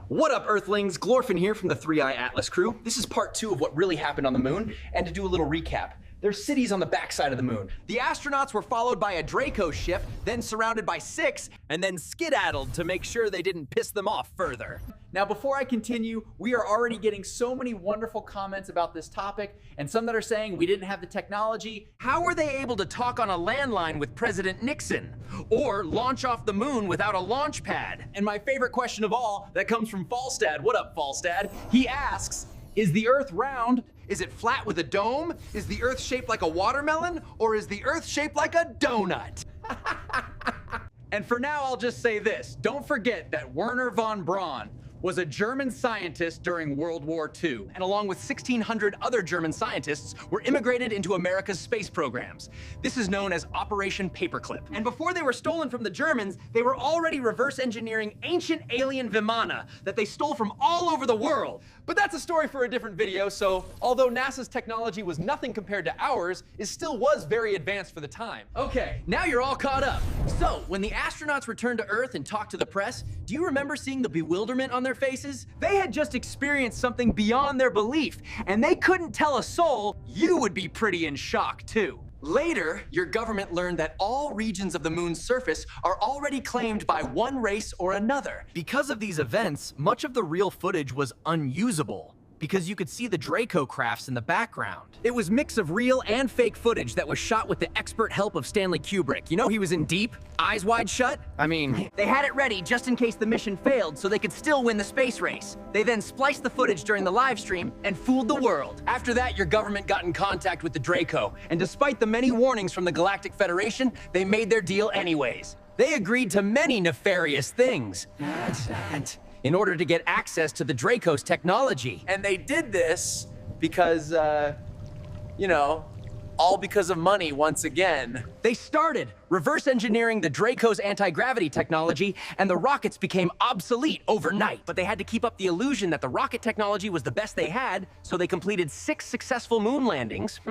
What up, Earthlings? Glorfin here from the 3i Atlas crew. This is part 2 of what really happened on the moon, and to do a little recap. There's cities on the backside of the moon. The astronauts were followed by a Draco ship, then surrounded by 6, and then skedaddled to make sure they didn't piss them off further. Now, before I continue, we are already getting so many wonderful comments about this topic, and some that are saying we didn't have the technology. How were they able to talk on a landline with President Nixon? Or launch off the moon without a launch pad? And my favorite question of all, that comes from Falstad. What up, Falstad? He asks, is the Earth round? Is it flat with a dome? Is the Earth shaped like a watermelon? Or is the Earth shaped like a donut? And for now, I'll just say this. Don't forget that Wernher von Braun was a German scientist during World War II, and along with 1,600 other German scientists, were immigrated into America's space programs. This is known as Operation Paperclip. And before they were stolen from the Germans, they were already reverse engineering ancient alien Vimana that they stole from all over the world. But that's a story for a different video, so although NASA's technology was nothing compared to ours, it still was very advanced for the time. Okay, now you're all caught up. So, when the astronauts returned to Earth and talked to the press, do you remember seeing the bewilderment on their faces? They had just experienced something beyond their belief, and they couldn't tell a soul. You would be pretty in shock too. Later, your government learned that all regions of the moon's surface are already claimed by one race or another. Because of these events, much of the real footage was unusable, because you could see the Draco crafts in the background. It was a mix of real and fake footage that was shot with the expert help of Stanley Kubrick. You know he was in Deep, Eyes Wide Shut? I mean, they had it ready just in case the mission failed so they could still win the space race. They then spliced the footage during the live stream and fooled the world. After that, your government got in contact with the Draco, and despite the many warnings from the Galactic Federation, they made their deal anyways. They agreed to many nefarious things in order to get access to the Draco's technology. And they did this because, all because of money once again. They started reverse engineering the Draco's anti-gravity technology, and the rockets became obsolete overnight. But they had to keep up the illusion that the rocket technology was the best they had, so they completed 6 successful moon landings.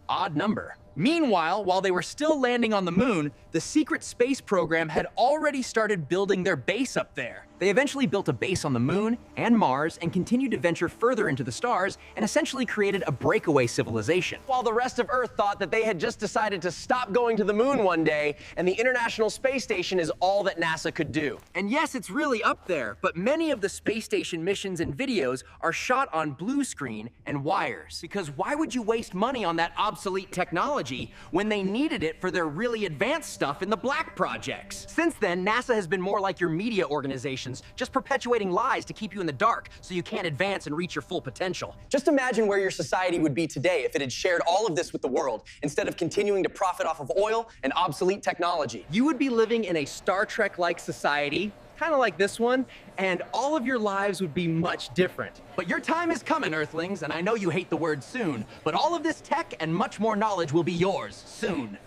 Odd number. Meanwhile, while they were still landing on the moon, the secret space program had already started building their base up there. They eventually built a base on the moon and Mars and continued to venture further into the stars and essentially created a breakaway civilization. While the rest of Earth thought that they had just decided to stop going to the moon one day and the International Space Station is all that NASA could do. And yes, it's really up there, but many of the space station missions and videos are shot on blue screen and wires. Because why would you waste money on that obsolete technology when they needed it for their really advanced stuff in the black projects? Since then, NASA has been more like your media organizations, just perpetuating lies to keep you in the dark so you can't advance and reach your full potential. Just imagine where your society would be today if it had shared all of this with the world, instead of continuing to profit off of oil and obsolete technology. You would be living in a Star Trek-like society, kind of like this one, and all of your lives would be much different. But your time is coming, Earthlings, and I know you hate the word soon, but all of this tech and much more knowledge will be yours soon.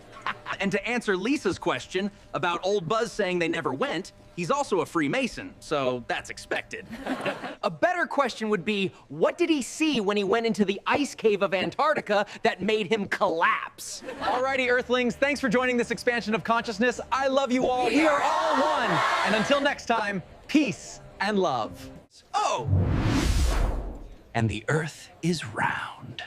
And to answer Lisa's question about Old Buzz saying they never went, he's also a Freemason, so that's expected. A better question would be, what did he see when he went into the ice cave of Antarctica that made him collapse? Alrighty, Earthlings, thanks for joining this expansion of consciousness. I love you all. We are all one. And until next time, peace and love. Oh! And the Earth is round.